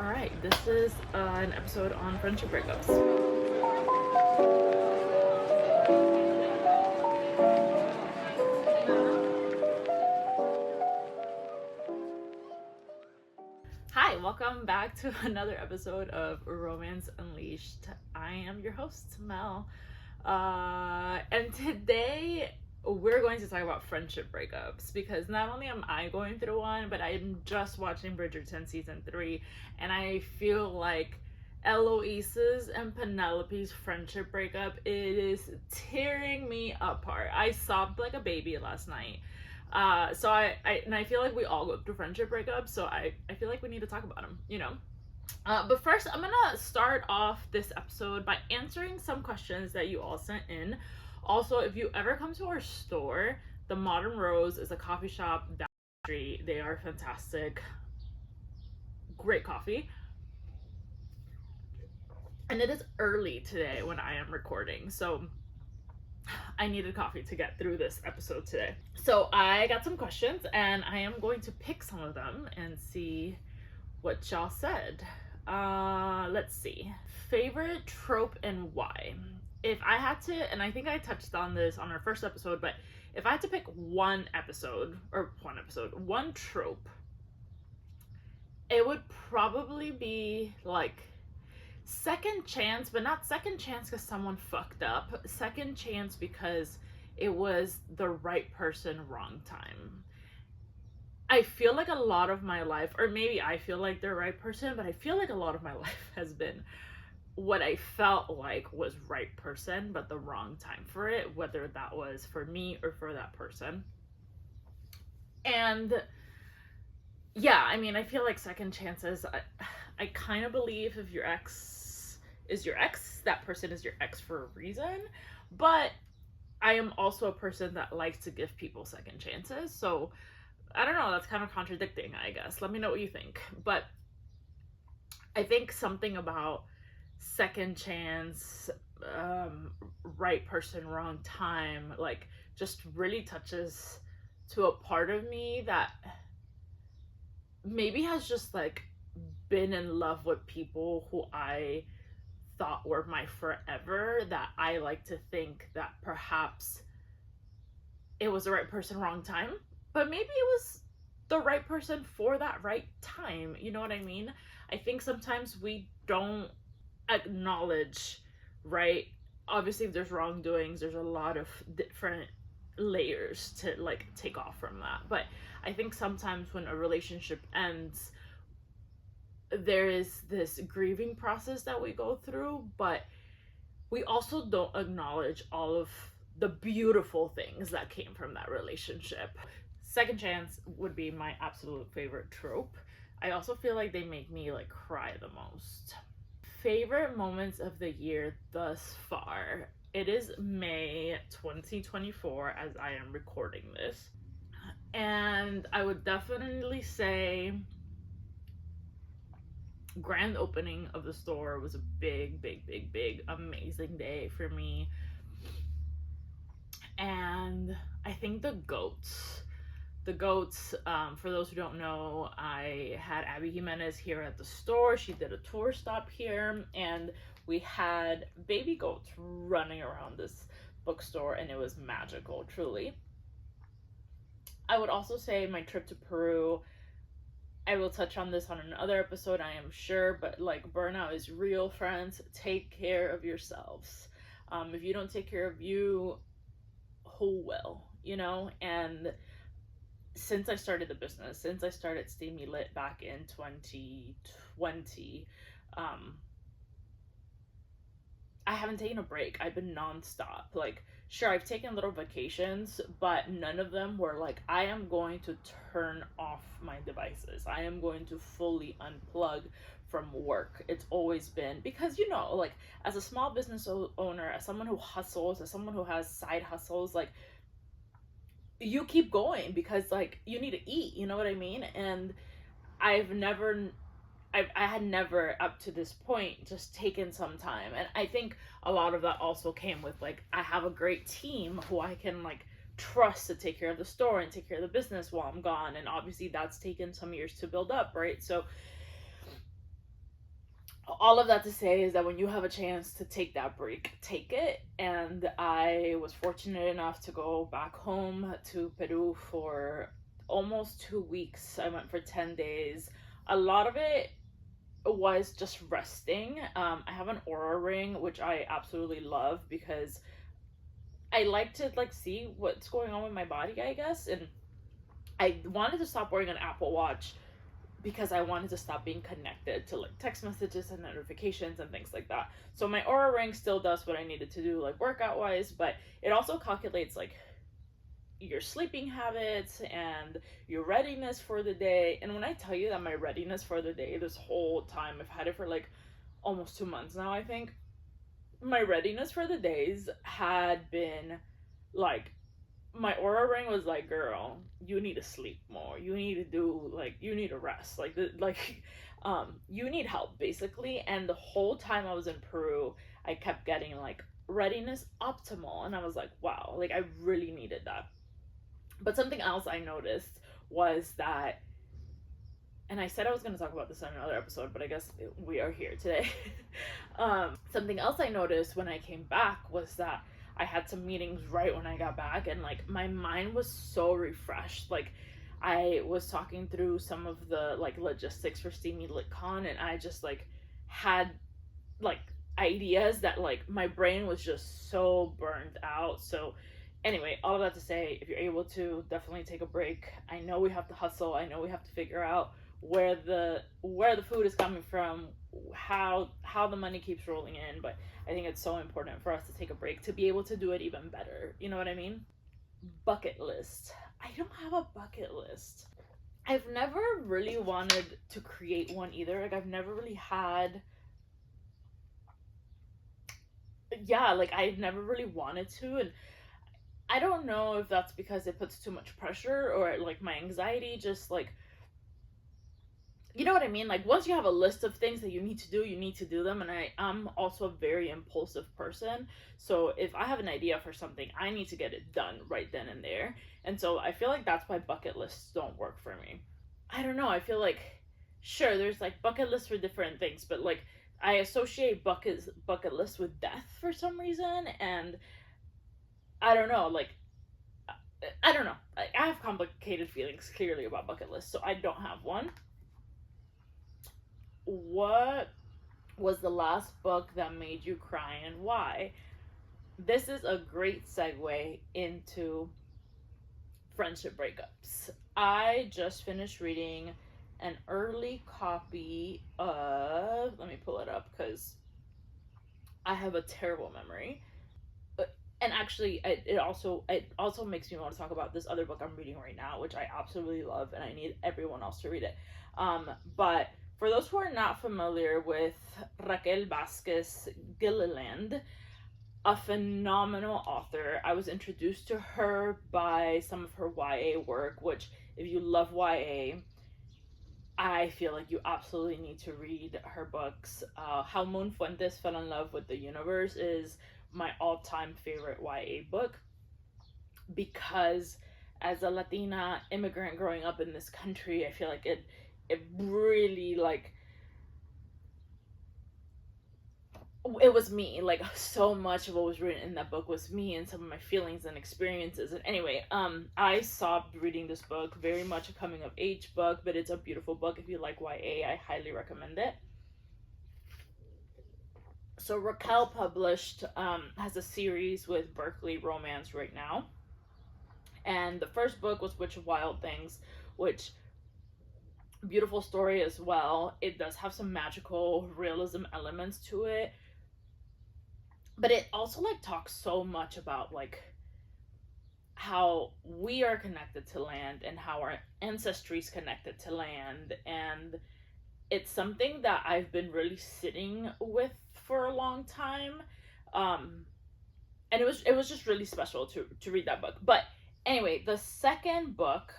All right, this is an episode on friendship breakups. Hi, welcome back to another episode of Romance Unleashed. I am your host, Mel. And today we're going to talk about friendship breakups because not only am I going through one, but I'm just watching Bridgerton season 3, and I feel like Eloise's and Penelope's friendship breakup, it is tearing me apart. I sobbed like a baby last night. So I feel like we all go through friendship breakups, so I feel like we need to talk about them. But first, I'm gonna start off this episode by answering some questions that you all sent in. Also, if you ever come to our store, the Modern Rose is a coffee shop down the street. They are fantastic, great coffee. And it is early today when I am recording, so I needed coffee to get through this episode today. So I got some questions, and I am going to pick some of them and see what y'all said. Let's see. Favorite trope and why? If I had to, and I think I touched on this on our first episode, but if I had to pick one trope, it would probably be like second chance, but not second chance because someone fucked up. Second chance because it was the right person, wrong time. I feel like a lot of my life, or maybe I feel like the right person, but I feel like a lot of my life has been what I felt like was right person, but the wrong time for it, whether that was for me or for that person. And yeah, I mean, I feel like second chances, I kind of believe if your ex is your ex, that person is your ex for a reason. But I am also a person that likes to give people second chances. So I don't know, that's kind of contradicting, I guess. Let me know what you think. But I think something about second chance, right person, wrong time, like just really touches to a part of me that maybe has just like been in love with people who I thought were my forever, that I like to think that perhaps it was the right person, wrong time, but maybe it was the right person for that right time. You know what I mean? I think sometimes we don't acknowledge, right? Obviously, if there's wrongdoings, there's a lot of different layers to like take off from that. But I think sometimes when a relationship ends, there is this grieving process that we go through, but we also don't acknowledge all of the beautiful things that came from that relationship. Second chance would be my absolute favorite trope. I also feel like they make me like cry the most. Favorite moments of the year thus far. It is May 2024 as I am recording this. And I would definitely say grand opening of the store was a big amazing day for me. And I think the goats, for those who don't know, I had Abby Jimenez here at the store. She did a tour stop here, and we had baby goats running around this bookstore, and it was magical, truly. I would also say my trip to Peru. I will touch on this on another episode, I am sure, but like burnout is real, friends. Take care of yourselves. If you don't take care of you, who will? And since I started the business, since I started Steamy Lit back in 2020, I haven't taken a break. I've been nonstop. Like, sure, I've taken little vacations, but none of them were like, I am going to turn off my devices. I am going to fully unplug from work. It's always been because, like, as a small business owner, as someone who hustles, as someone who has side hustles, like, you keep going because like you need to eat, you know what I mean? And I had never up to this point just taken some time, and I think a lot of that also came with like I have a great team who I can like trust to take care of the store and take care of the business while I'm gone, and obviously that's taken some years to build up, right? So all of that to say is that when you have a chance to take that break, take it. And I was fortunate enough to go back home to Peru for almost 2 weeks. I went for 10 days. A lot of it was just resting. I have an aura ring, which I absolutely love because I like to like see what's going on with my body, I guess. And I wanted to stop wearing an Apple Watch because I wanted to stop being connected to like text messages and notifications and things like that. So my aura ring still does what I needed to do, like workout wise, but it also calculates like your sleeping habits and your readiness for the day. And when I tell you that my readiness for the day, this whole time, I've had it for like almost 2 months now, I think, my readiness for the days had been like, my aura ring was like, girl, you need to sleep more, you need to do like, you need to rest, you need help basically. And the whole time I was in Peru, I kept getting like readiness optimal, and I was like, wow, like I really needed that. But something else I noticed was that, and I said I was going to talk about this in another episode, but I guess we are here today. Something else I noticed when I came back was that I had some meetings right when I got back, and like my mind was so refreshed. Like I was talking through some of the like logistics for Steamy LitCon, and I just like had like ideas that like my brain was just so burned out. So anyway, all of that to say, if you're able to, definitely take a break. I know we have to hustle. I know we have to figure out where the food is coming from, how the money keeps rolling in, but I think it's so important for us to take a break to be able to do it even better. You know what I mean? Bucket list. I don't have a bucket list. I've never really wanted to create one either. Like I've never really had, yeah, like I've never really wanted to. And I don't know if that's because it puts too much pressure, or like my anxiety just like, you know what I mean? Like once you have a list of things that you need to do, you need to do them. And I'm also a very impulsive person. So if I have an idea for something, I need to get it done right then and there. And so I feel like that's why bucket lists don't work for me. I don't know. I feel like, sure, there's like bucket lists for different things, but like I associate bucket lists with death for some reason. And I don't know, like I don't know. I have complicated feelings clearly about bucket lists, so I don't have one. What was the last book that made you cry, and why? This is a great segue into friendship breakups. I just finished reading an early copy of, let me pull it up because I have a terrible memory. And actually, it also makes me want to talk about this other book I'm reading right now, which I absolutely love, and I need everyone else to read it. But for those who are not familiar with Raquel Vasquez Gilliland, a phenomenal author. I was introduced to her by some of her YA work, which, if you love YA, I feel like you absolutely need to read her books. How Moon Fuentes Fell in Love with the Universe is my all-time favorite YA book, because as a Latina immigrant growing up in this country, I feel like it really like, it was me. Like so much of what was written in that book was me and some of my feelings and experiences. And anyway, I stopped reading this book. Very much a coming of age book, but it's a beautiful book. If you like YA, I highly recommend it. So Raquel published has a series with Berkeley Romance right now, and the first book was Witch of Wild Things, which, beautiful story as well. It does have some magical realism elements to it, but it also like talks so much about like how we are connected to land and how our ancestry is connected to land. And it's something that I've been really sitting with for a long time. um and it was just really special to read that book. But anyway, the second book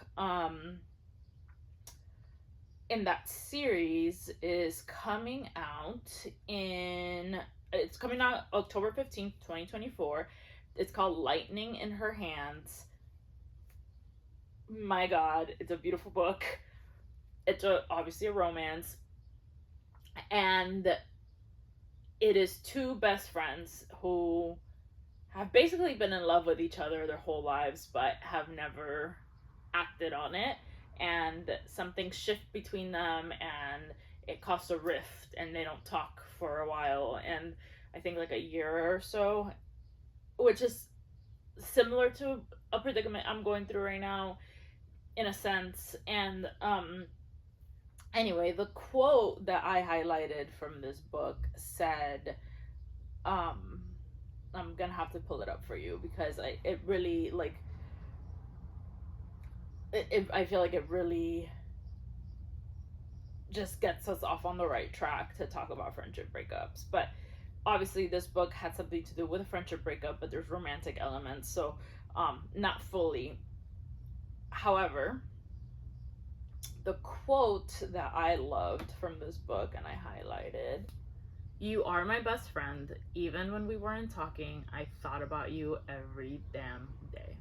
in that series is coming out in it's coming out October 15th, 2024. It's called Lightning in Her Hands. My god, it's a beautiful book. It's obviously a romance, and it is two best friends who have basically been in love with each other their whole lives, but have never acted on it. And something shift between them, and it caused a rift, and they don't talk for a while. And I think like a year or so, which is similar to a predicament I'm going through right now, in a sense. And anyway, the quote that I highlighted from this book said, um, I'm gonna have to pull it up for you because it really like I feel like it really just gets us off on the right track to talk about friendship breakups. But obviously, this book had something to do with a friendship breakup, but there's romantic elements, so not fully. However, the quote that I loved from this book and I highlighted: "You are my best friend. Even when we weren't talking, I thought about you every damn day.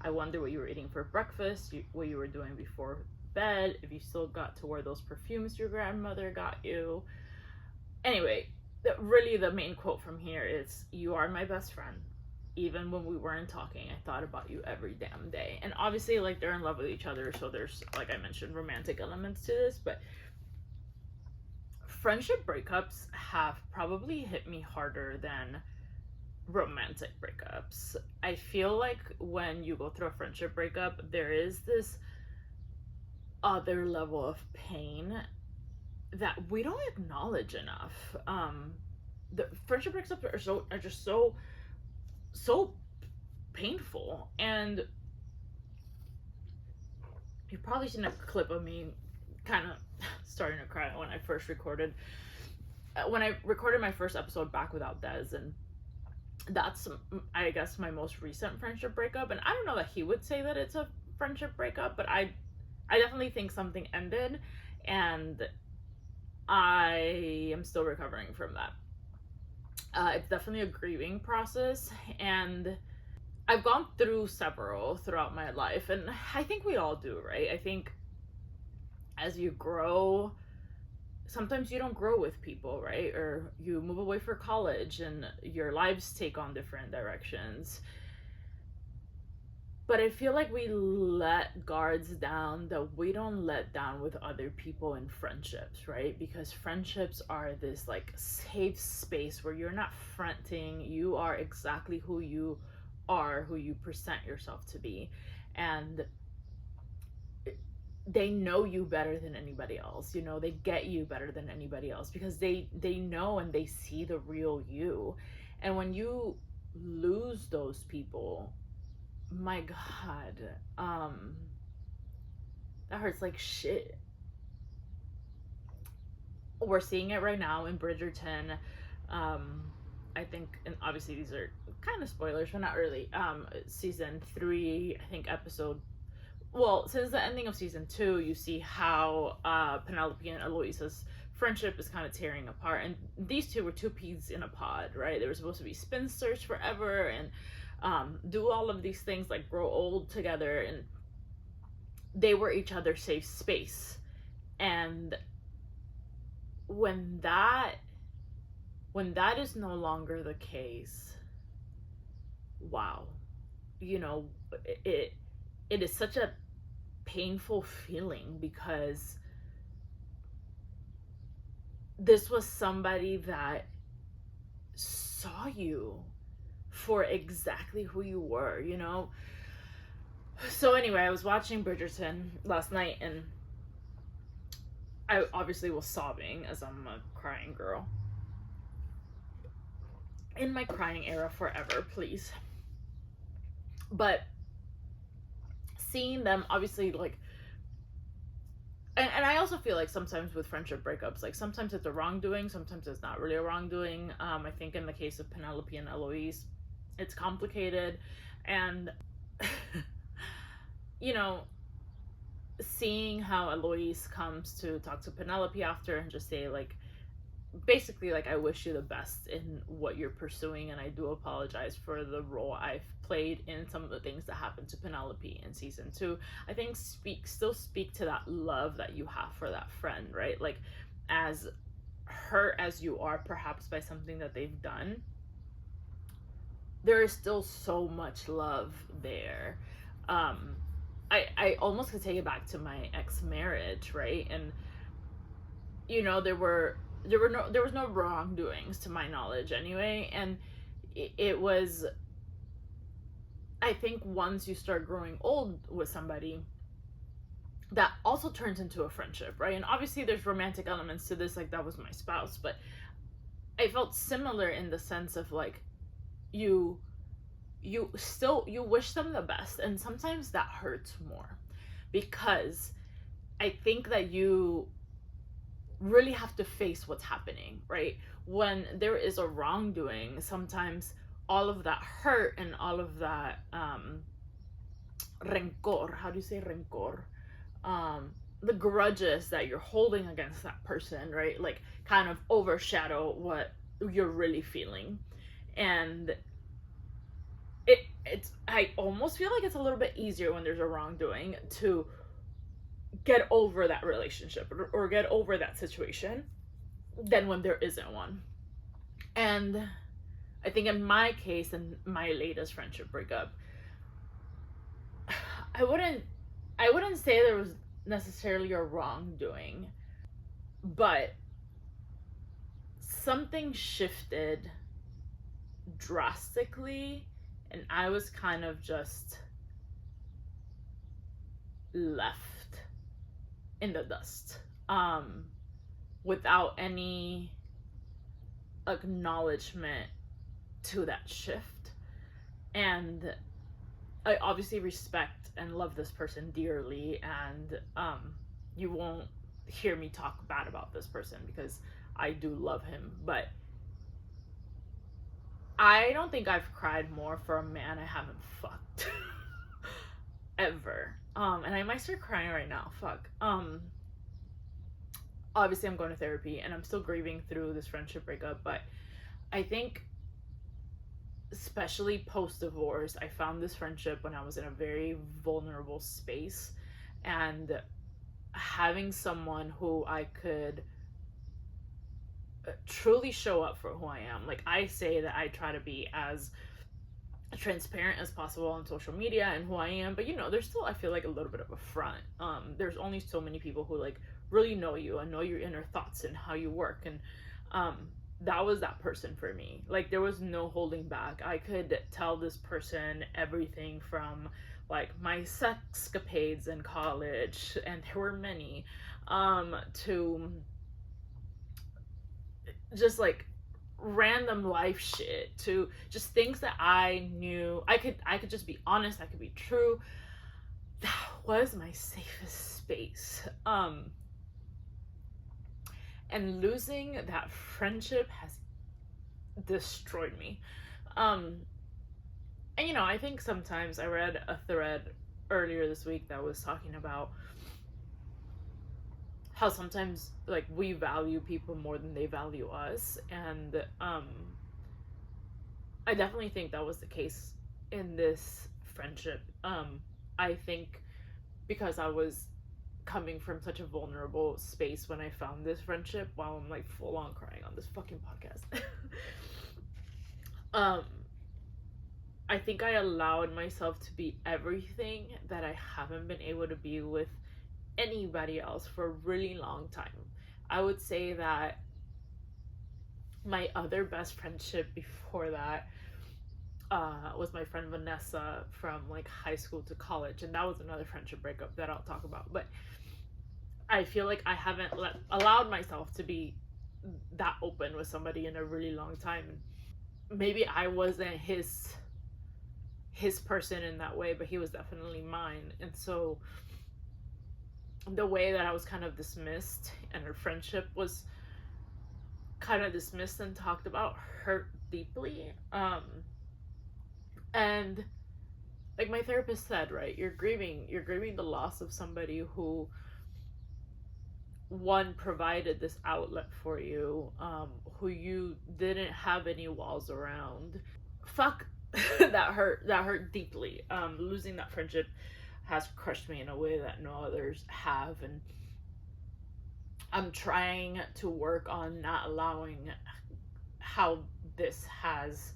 I wonder what you were eating for breakfast, what you were doing before bed, if you still got to wear those perfumes your grandmother got you." Anyway, really the main quote from here is, "You are my best friend. Even when we weren't talking, I thought about you every damn day." And obviously, like, they're in love with each other, so there's, like I mentioned, romantic elements to this, but friendship breakups have probably hit me harder than romantic breakups. I feel like when you go through a friendship breakup, there is this other level of pain that we don't acknowledge enough. The friendship breakups are just so painful, and you've probably seen a clip of me kind of starting to cry when I recorded my first episode back without Des, and that's, I guess, my most recent friendship breakup. And I don't know that he would say that it's a friendship breakup, but I definitely think something ended, and I am still recovering from that. It's definitely a grieving process, and I've gone through several throughout my life, and I think we all do, right? I think as you grow, sometimes you don't grow with people, right? Or you move away for college and your lives take on different directions. But I feel like we let guards down that we don't let down with other people in friendships, right? Because friendships are this like safe space where you're not fronting, you are exactly who you are, who you present yourself to be. And they know you better than anybody else, you know, they get you better than anybody else because they know and they see the real you. And when you lose those people, my god, that hurts like shit. We're seeing it right now in Bridgerton. I think, and obviously these are kind of spoilers, but not really. Season 3, I think episode, well, since the ending of season 2, you see how Penelope and Eloisa's friendship is kind of tearing apart. And these two were two peas in a pod, right? They were supposed to be spinsters forever and do all of these things, like grow old together, and they were each other's safe space. And when that is no longer the case, wow, you know, it is such a painful feeling because this was somebody that saw you for exactly who you were, you know? So anyway, I was watching Bridgerton last night, and I obviously was sobbing, as I'm a crying girl. In my crying era forever, please. But seeing them, obviously, like, and I also feel like sometimes with friendship breakups, like sometimes it's a wrongdoing, sometimes it's not really a wrongdoing. I think in the case of Penelope and Eloise, it's complicated. And you know, seeing how Eloise comes to talk to Penelope after and just say, like, basically, like, I wish you the best in what you're pursuing, and I do apologize for the role I've played in some of the things that happened to Penelope in season 2. I think still speak to that love that you have for that friend, right? Like, as hurt as you are perhaps by something that they've done, there is still so much love there. um I almost could take it back to my ex marriage, right? And there was no wrongdoings to my knowledge anyway, and it was, I think, once you start growing old with somebody, that also turns into a friendship, right? And obviously there's romantic elements to this, like that was my spouse, but I felt similar in the sense of like, you you wish them the best, and sometimes that hurts more, because I think that you really have to face what's happening, right? When there is a wrongdoing, sometimes all of that hurt and all of that rencor, how do you say rencor? The grudges that you're holding against that person, right? Like kind of overshadow what you're really feeling. And it's, I almost feel like it's a little bit easier when there's a wrongdoing to get over that relationship, or get over that situation, than when there isn't one. And I think in my case, in my latest friendship breakup, I wouldn't I wouldn't say there was necessarily a wrongdoing, but something shifted drastically, and I was kind of just left in the dust, without any acknowledgement to that shift. And I obviously respect and love this person dearly, and you won't hear me talk bad about this person because I do love him, but I don't think I've cried more for a man I haven't fucked ever. And I might start crying right now. Fuck. Obviously I'm going to therapy and I'm still grieving through this friendship breakup, but I think especially post divorce, I found this friendship when I was in a very vulnerable space, and having someone who I could truly show up for who I am. Like I say that I try to be as transparent as possible on social media and who I am, but there's still, I feel like, a little bit of a front. There's only so many people who like really know you and know your inner thoughts and how you work, and that was that person for me. Like there was no holding back. I could tell this person everything from like my sexcapades in college, and there were many, to just like random life shit, to just things that I knew I could just be honest, I could be true. That was my safest space. And losing that friendship has destroyed me. And I think sometimes I read a thread earlier this week that was talking about how sometimes like we value people more than they value us, and I definitely think that was the case in this friendship. I think because I was coming from such a vulnerable space when I found this friendship, while I'm like full on crying on this fucking podcast. um I think I allowed myself to be everything that I haven't been able to be with anybody else for a really long time. I would say that my other best friendship before that was my friend Vanessa from like high school to college, and that was another friendship breakup that I'll talk about. But I feel like I haven't allowed myself to be that open with somebody in a really long time. Maybe I wasn't his person in that way, but he was definitely mine. And so the way that I was kind of dismissed and our friendship was kind of dismissed and talked about hurt deeply. And like my therapist said, right, you're grieving the loss of somebody who, one, provided this outlet for you, who you didn't have any walls around. Fuck. That hurt deeply. Losing that friendship has crushed me in a way that no others have. And I'm trying to work on not allowing how this has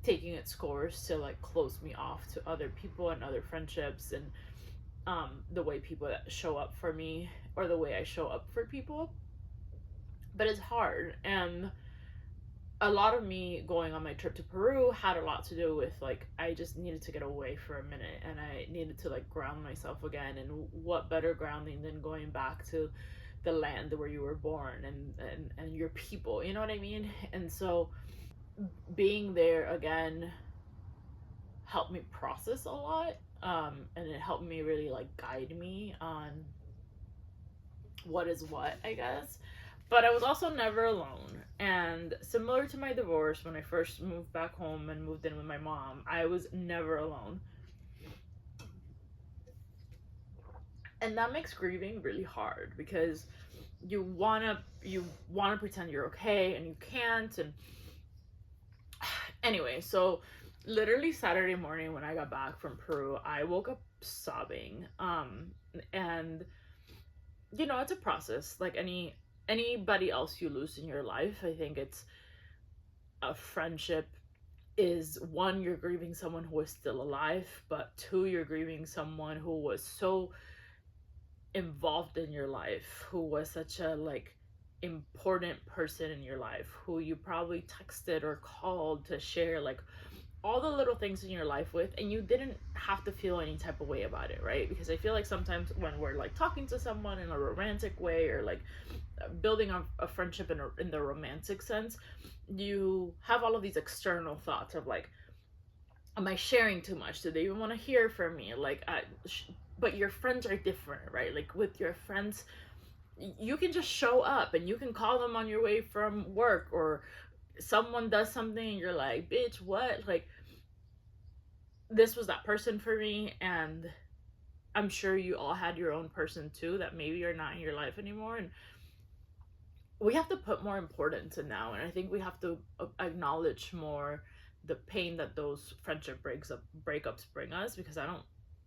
taking its course to like close me off to other people and other friendships, and the way people that show up for me or the way I show up for people. But it's hard, and a lot of me going on my trip to Peru had a lot to do with like I just needed to get away for a minute, and I needed to like ground myself again. And what better grounding than going back to the land where you were born, and your people, you know what I mean? And so being there again helped me process a lot, and it helped me really like guide me on what is what, I guess. But I was also never alone. And similar to my divorce, when I first moved back home and moved in with my mom, I was never alone. And that makes grieving really hard because you wanna pretend you're okay and you can't. And anyway, so literally Saturday morning when I got back from Peru, I woke up sobbing. And it's a process like anybody else you lose in your life. I think it's a friendship is one, you're grieving someone who is still alive, but two, you're grieving someone who was so involved in your life, who was such a like important person in your life, who you probably texted or called to share like all the little things in your life with, and you didn't have to feel any type of way about it, right? Because I feel like sometimes when we're like talking to someone in a romantic way, or like building a friendship in the romantic sense, you have all of these external thoughts of like, am I sharing too much? Do they even want to hear from me? Like, but your friends are different, right? Like with your friends, you can just show up and you can call them on your way from work, or someone does something and you're like, bitch, what? Like, this was that person for me. And I'm sure you all had your own person too that maybe you're not in your life anymore. And we have to put more importance in now. And I think we have to acknowledge more the pain that those breakups bring us, because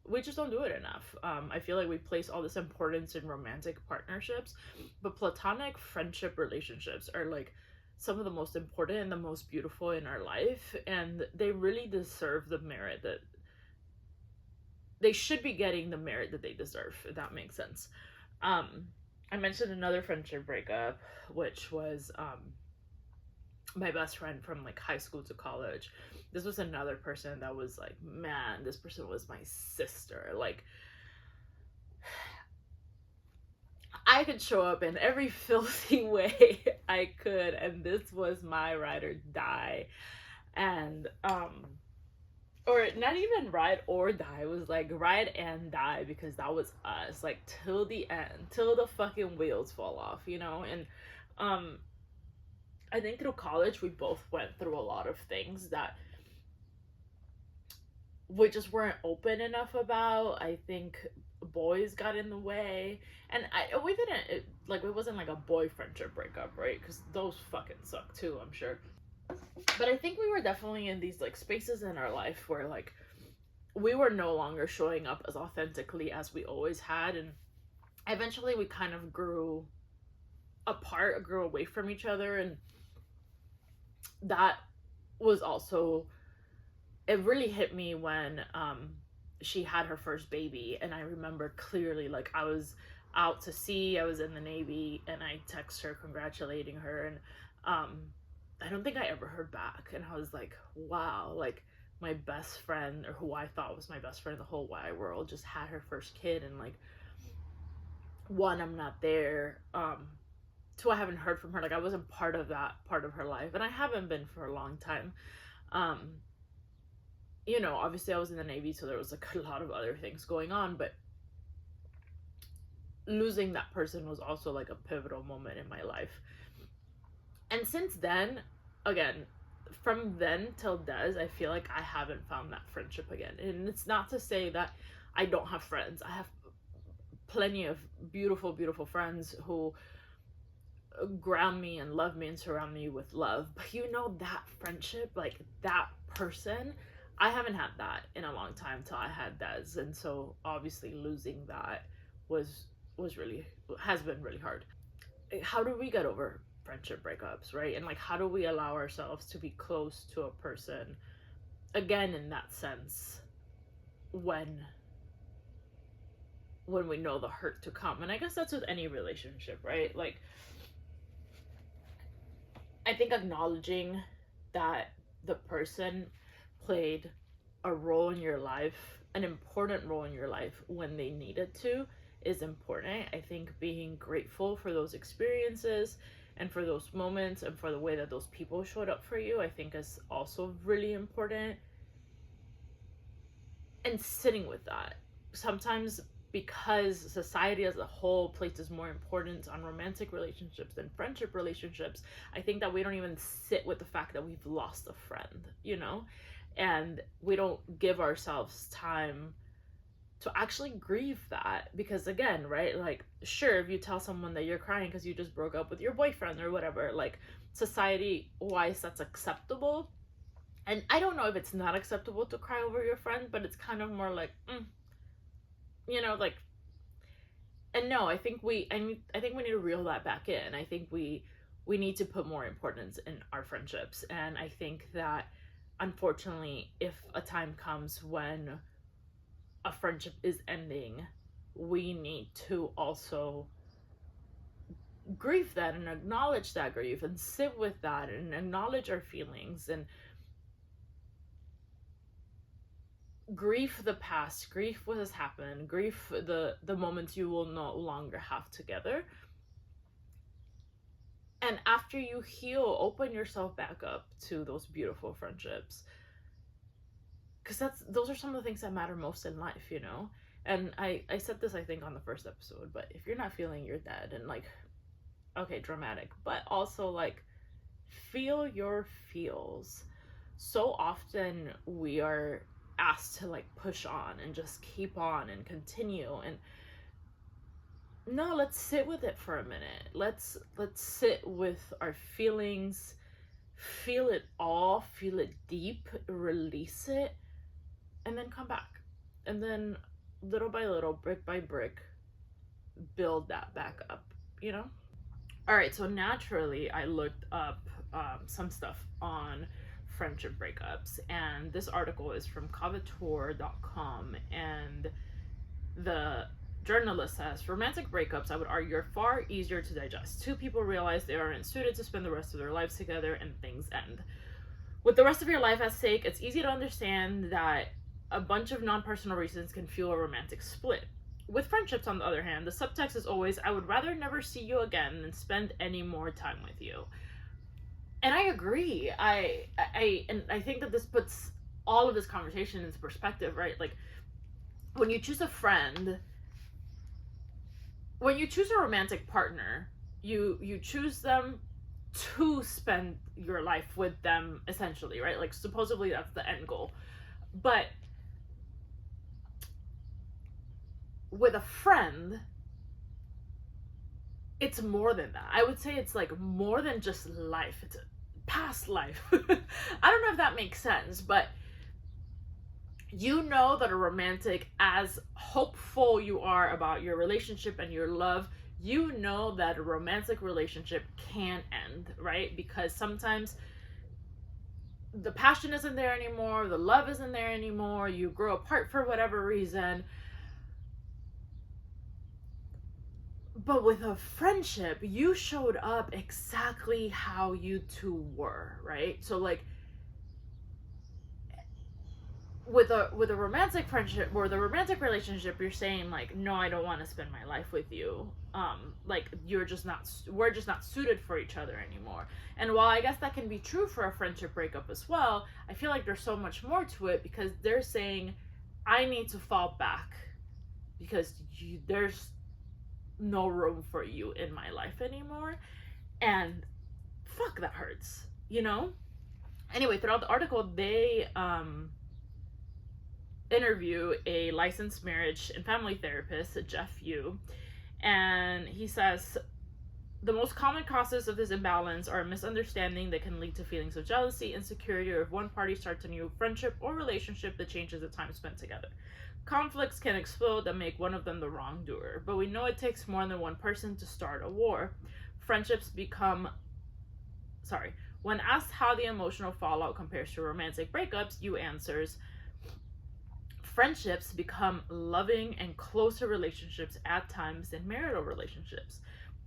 we just don't do it enough. I feel like we place all this importance in romantic partnerships, but platonic friendship relationships are like some of the most important and the most beautiful in our life, and they really deserve the merit that they should be getting, the merit that they deserve, if that makes sense. um I mentioned another friendship breakup, which was my best friend from like high school to college. This was another person that was like, man, this person was my sister. Like, I could show up in every filthy way I could, and this was my ride or die. And or not even ride or die, it was like ride and die, because that was us, like till the end, till the fucking wheels fall off, and um I think through college we both went through a lot of things that we just weren't open enough about. I think boys got in the way, and we didn't like, it wasn't like a boy friendship breakup, right? Because those fucking suck too, I'm sure. But I think we were definitely in these like spaces in our life where like we were no longer showing up as authentically as we always had, and eventually we kind of grew apart, grew away from each other. And that was also, it really hit me when she had her first baby. And I remember clearly, like, I was out to sea, I was in the Navy, and I text her congratulating her. And I don't think I ever heard back. And I was like, wow, like my best friend, or who I thought was my best friend in the whole wide world, just had her first kid. And like, one, I'm not there. Two, I haven't heard from her. Like, I wasn't part of that part of her life, and I haven't been for a long time. um Obviously I was in the Navy, so there was like a lot of other things going on, but losing that person was also like a pivotal moment in my life. And since then, again, from then till Des, I feel like I haven't found that friendship again. And it's not to say that I don't have friends. I have plenty of beautiful, beautiful friends who ground me and love me and surround me with love. But that friendship, like that person, I haven't had that in a long time till I had Des. And so obviously losing that was really, has been really hard. how do we get over friendship breakups, right? And like, how do we allow ourselves to be close to a person again in that sense when we know the hurt to come? And I guess that's with any relationship, right? Like, I think acknowledging that the person played a role in your life, an important role in your life when they needed to, is important. I think being grateful for those experiences and for those moments and for the way that those people showed up for you, I think is also really important. And sitting with that. Sometimes because society as a whole places more importance on romantic relationships than friendship relationships, I think that we don't even sit with the fact that we've lost a friend, you know? And we don't give ourselves time to actually grieve that. Because again, right, like, sure, if you tell someone that you're crying because you just broke up with your boyfriend or whatever, like, society wise, that's acceptable. And I don't know if it's not acceptable to cry over your friend, but it's kind of more like, like. And no, I think we need to reel that back in. I think we need to put more importance in our friendships. And I think that, unfortunately, if a time comes when a friendship is ending, we need to also grieve that and acknowledge that grief and sit with that and acknowledge our feelings and grief the past, grief what has happened, grief the moments you will no longer have together. And after you heal, open yourself back up to those beautiful friendships, because those are some of the things that matter most in life, you know. And I said this, I think, on the first episode, but if you're not feeling, you're dead. And like, okay, dramatic, but also like, feel your feels. So often we are asked to like push on and just keep on and continue, and no, let's sit with it for a minute. Let's sit with our feelings, feel it all, feel it deep, release it, and then come back. And then little by little, brick by brick, build that back up, you know? All right, so naturally I looked up some stuff on friendship breakups, and this article is from coveteur.com, and the journalist says, romantic breakups, I would argue, are far easier to digest. Two people realize they aren't suited to spend the rest of their lives together, and things end. With the rest of your life at stake, it's easy to understand that a bunch of non-personal reasons can fuel a romantic split. With friendships, on the other hand, the subtext is always, I would rather never see you again than spend any more time with you. And I agree. I think that this puts all of this conversation into perspective, right? Like, when you choose a friend, when you choose a romantic partner, you choose them to spend your life with them, essentially, right? Like, supposedly that's the end goal. But with a friend, it's more than that. I would say it's like more than just life. It's a past life. I don't know if that makes sense, but you know that a romantic, as hopeful you are about your relationship and your love, you know that a romantic relationship can end, right? Because sometimes the passion isn't there anymore, the love isn't there anymore, you grow apart for whatever reason. But with a friendship, you showed up exactly how you two were, right? So like, with a romantic friendship or the romantic relationship, you're saying like, no, I don't want to spend my life with you. Like, we're just not suited for each other anymore. And while I guess that can be true for a friendship breakup as well, I feel like there's so much more to it, because they're saying, I need to fall back because there's no room for you in my life anymore. And fuck, that hurts, you know? Anyway, throughout the article, they interview a licensed marriage and family therapist, Jeff Yu, and he says the most common causes of this imbalance are a misunderstanding that can lead to feelings of jealousy, insecurity, or if one party starts a new friendship or relationship that changes the time spent together. Conflicts can explode that make one of them the wrongdoer, but we know it takes more than one person to start a war. friendships become, sorry, when asked how the emotional fallout compares to romantic breakups, Yu answers, friendships become loving and closer relationships at times than marital relationships.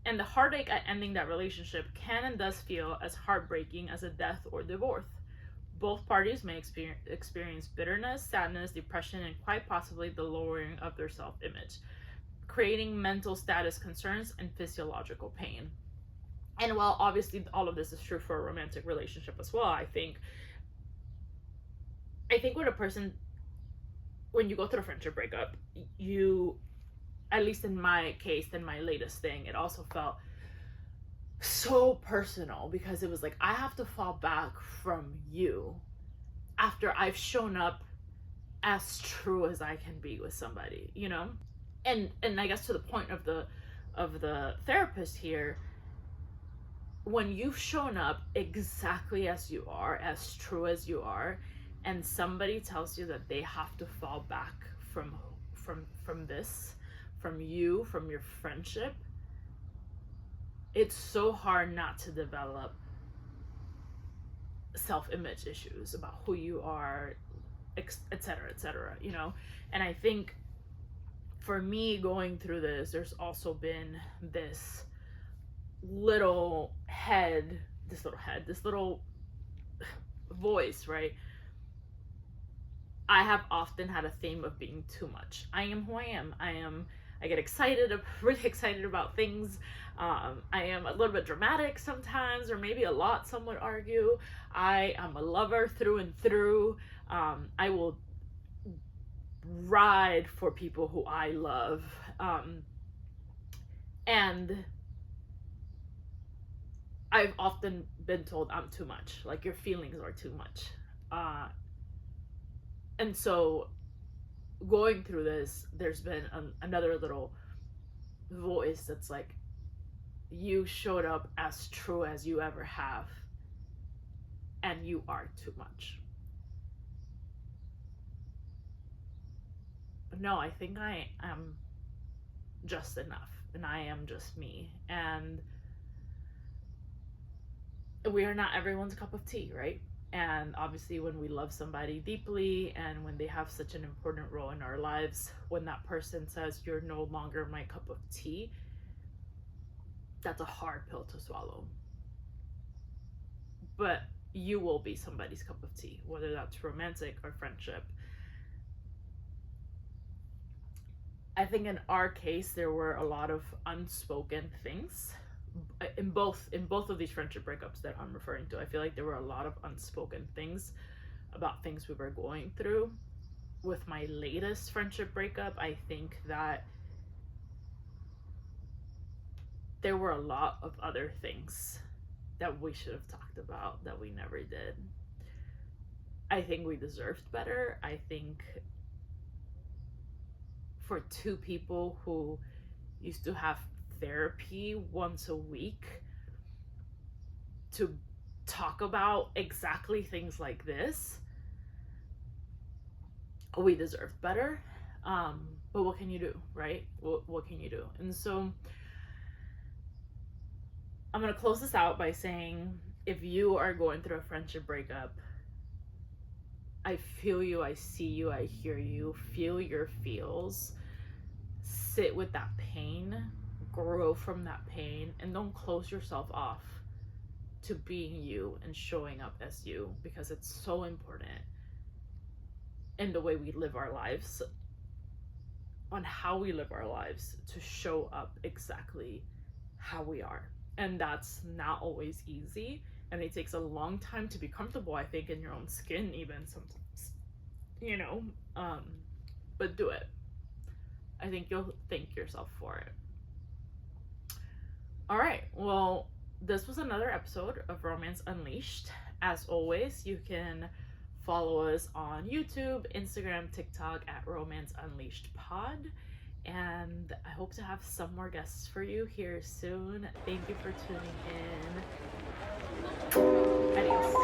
And the heartache at ending that relationship can and does feel as heartbreaking as a death or divorce. Both parties may experience bitterness, sadness, depression, and quite possibly the lowering of their self image, creating mental status concerns and physiological pain. And while obviously all of this is true for a romantic relationship as well, I think when a person, when you go through a friendship breakup, you, at least in my case, in my latest thing, it also felt so personal because it was like, I have to fall back from you after I've shown up as true as I can be with somebody, you know? And I guess to the point of the therapist here, when you've shown up exactly as you are, as true as you are, and somebody tells you that they have to fall back from this, from you, from your friendship, it's so hard not to develop self-image issues about who you are, etc., you know? And I think for me going through this, there's also been this little voice, right? I have often had a theme of being too much. I am who I am. I get really excited about things. I am a little bit dramatic sometimes, or maybe a lot, some would argue. I am a lover through and through. I will ride for people who I love. And I've often been told I'm too much, like your feelings are too much. And so going through this, there's been another little voice that's like, you showed up as true as you ever have, and you are too much. But no, I think I am just enough, and I am just me, and we are not everyone's cup of tea, right? And obviously when we love somebody deeply and when they have such an important role in our lives, when that person says you're no longer my cup of tea, that's a hard pill to swallow. But you will be somebody's cup of tea, whether that's romantic or friendship. I think in our case there were a lot of unspoken things in both of these friendship breakups that I'm referring to. I feel like there were a lot of unspoken things about things we were going through. With my latest friendship breakup, I think that there were a lot of other things that we should have talked about that we never did. I think we deserved better. I think for two people who used to have therapy once a week to talk about exactly things like this, we deserve better. But what can you do, right? What can you do? And so I'm gonna close this out by saying, if you are going through a friendship breakup, I feel you, I see you, I hear you, feel your feels, sit with that pain, grow from that pain, and don't close yourself off to being you and showing up as you, because it's so important in the way we live our lives, on how we live our lives, to show up exactly how we are. And that's not always easy, and it takes a long time to be comfortable, I think, in your own skin even sometimes, you know, but do it. I think you'll thank yourself for it. All right, well, this was another episode of Romance Unleashed. As always, you can follow us on YouTube, Instagram, TikTok at Romance Unleashed Pod. And I hope to have some more guests for you here soon. Thank you for tuning in. Adios.